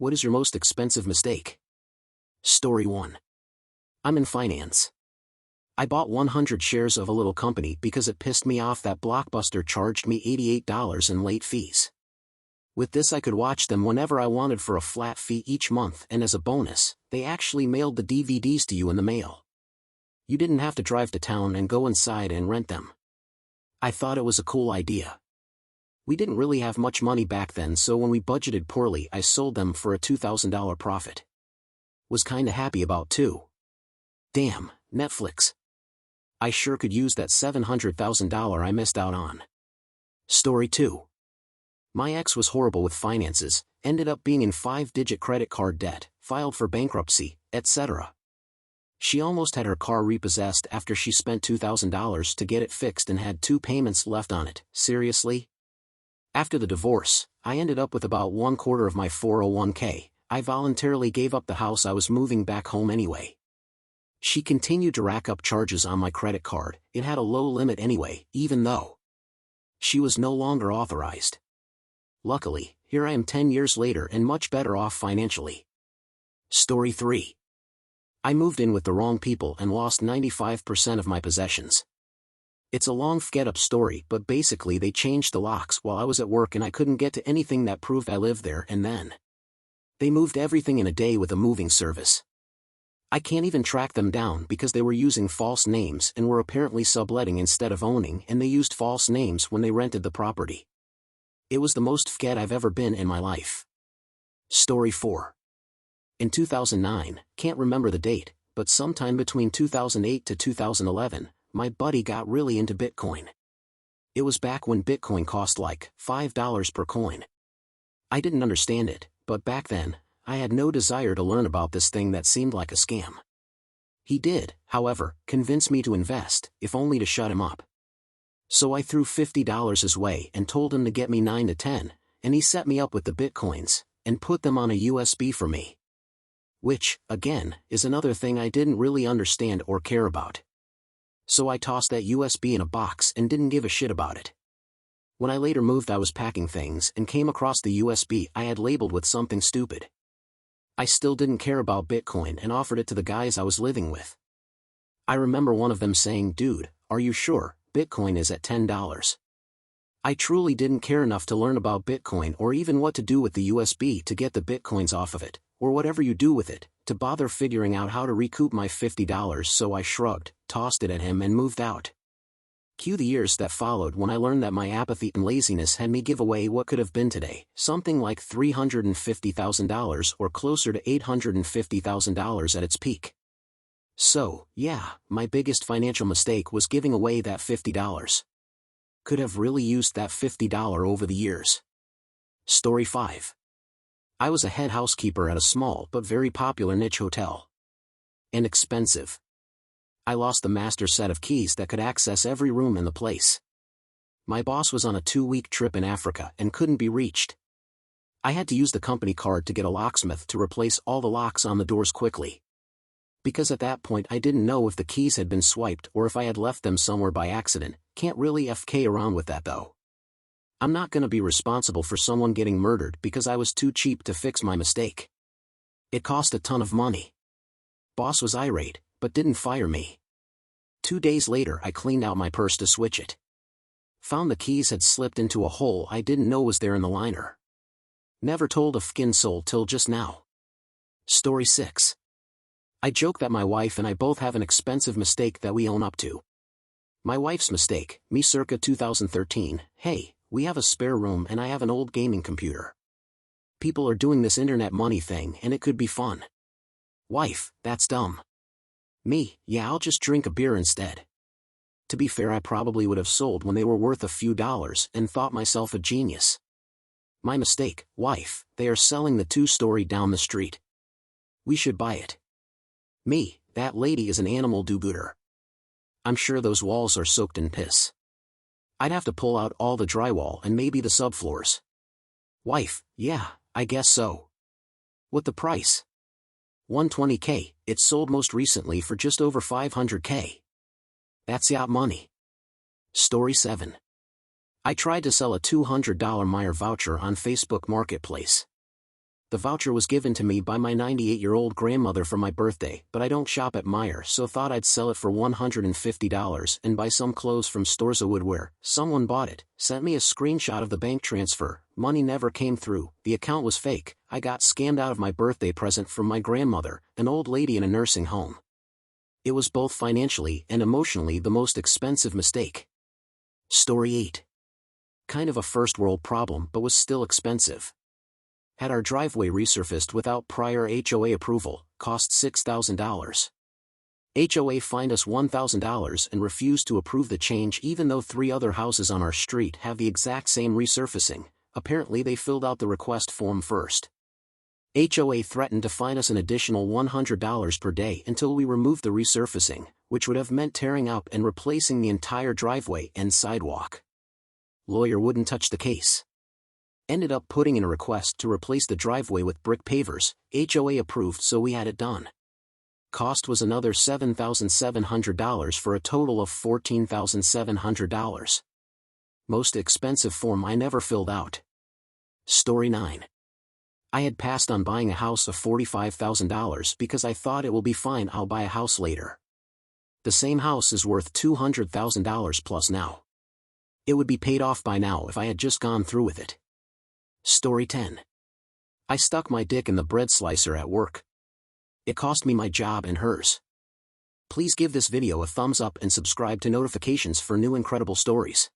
What is your most expensive mistake? Story 1. I'm in finance. I bought 100 shares of a little company because it pissed me off that Blockbuster charged me $88 in late fees. With this I could watch them whenever I wanted for a flat fee each month, and as a bonus, they actually mailed the DVDs to you in the mail. You didn't have to drive to town and go inside and rent them. I thought it was a cool idea. We didn't really have much money back then, so when we budgeted poorly I sold them for a $2,000 profit. Was kinda happy about too. Damn, Netflix. I sure could use that $700,000 I missed out on. Story 2. My ex was horrible with finances, ended up being in 5-digit credit card debt, filed for bankruptcy, etc. She almost had her car repossessed after she spent $2,000 to get it fixed and had 2 payments left on it. Seriously? After the divorce, I ended up with about 1/4 of my 401k. I voluntarily gave up the house I was moving back home anyway. She continued to rack up charges on my credit card. It had a low limit anyway, even though she was no longer authorized. Luckily, here I am 10 years later and much better off financially. Story 3. I moved in with the wrong people and lost 95% of my possessions. It's a long get-up story, but basically they changed the locks while I was at work and I couldn't get to anything that proved I lived there, and then they moved everything in a day with a moving service. I can't even track them down because they were using false names and were apparently subletting instead of owning, and they used false names when they rented the property. It was the most fket I've ever been in my life. Story 4. In 2009, can't remember the date, but sometime between 2008 to 2011, my buddy got really into Bitcoin. It was back when Bitcoin cost like $5 per coin. I didn't understand it, but back then, I had no desire to learn about this thing that seemed like a scam. He did, however, convince me to invest, if only to shut him up. So I threw $50 his way and told him to get me 9 to 10, and he set me up with the Bitcoins, and put them on a USB for me. Which, again, is another thing I didn't really understand or care about. So I tossed that USB in a box and didn't give a shit about it. When I later moved, I was packing things and came across the USB I had labeled with something stupid. I still didn't care about Bitcoin and offered it to the guys I was living with. I remember one of them saying, "Dude, are you sure? Bitcoin is at $10. I truly didn't care enough to learn about Bitcoin or even what to do with the USB to get the Bitcoins off of it, or whatever you do with it, to bother figuring out how to recoup my $50, so I shrugged, tossed it at him and moved out. Cue the years that followed when I learned that my apathy and laziness had me give away what could have been today, something like $350,000 or closer to $850,000 at its peak. So, yeah, my biggest financial mistake was giving away that $50. Could have really used that $50 over the years. Story 5. I was a head housekeeper at a small but very popular niche hotel. And expensive. I lost the master set of keys that could access every room in the place. My boss was on a 2-week trip in Africa and couldn't be reached. I had to use the company card to get a locksmith to replace all the locks on the doors quickly. Because at that point I didn't know if the keys had been swiped or if I had left them somewhere by accident. Can't really FK around with that though. I'm not gonna be responsible for someone getting murdered because I was too cheap to fix my mistake. It cost a ton of money. Boss was irate, but didn't fire me. 2 days later I cleaned out my purse to switch it. Found the keys had slipped into a hole I didn't know was there in the liner. Never told a fkin soul till just now. Story 6. I joke that my wife and I both have an expensive mistake that we own up to. My wife's mistake, me circa 2013, hey, we have a spare room and I have an old gaming computer. People are doing this internet money thing and it could be fun. Wife, that's dumb. Me, yeah, I'll just drink a beer instead. To be fair, I probably would have sold when they were worth a few dollars and thought myself a genius. My mistake, wife, they are selling the 2-story down the street. We should buy it. Me, that lady is an animal do-gooder. I'm sure those walls are soaked in piss. I'd have to pull out all the drywall and maybe the subfloors. Wife, yeah, I guess so. What the price? $120K, it sold most recently for just over $500K. That's yacht money. Story 7. I tried to sell a $200 Meijer voucher on Facebook Marketplace. The voucher was given to me by my 98-year-old grandmother for my birthday, but I don't shop at Meijer, so thought I'd sell it for $150 and buy some clothes from Stores of Woodwear. Someone bought it, sent me a screenshot of the bank transfer, money never came through, the account was fake. I got scammed out of my birthday present from my grandmother, an old lady in a nursing home. It was both financially and emotionally the most expensive mistake. Story 8. Kind of a first world problem, but was still expensive. Had our driveway resurfaced without prior HOA approval, cost $6,000. HOA fined us $1,000 and refused to approve the change even though 3 other houses on our street have the exact same resurfacing. Apparently they filled out the request form first. HOA threatened to fine us an additional $100 per day until we removed the resurfacing, which would have meant tearing up and replacing the entire driveway and sidewalk. Lawyer wouldn't touch the case. Ended up putting in a request to replace the driveway with brick pavers. HOA approved, so we had it done. Cost was another $7,700 for a total of $14,700. Most expensive form I never filled out. Story 9. I had passed on buying a house of $45,000 because I thought it will be fine, I'll buy a house later. The same house is worth $200,000 plus now. It would be paid off by now if I had just gone through with it. Story 10. I stuck my dick in the bread slicer at work. It cost me my job and hers. Please give this video a thumbs up and subscribe to notifications for new incredible stories.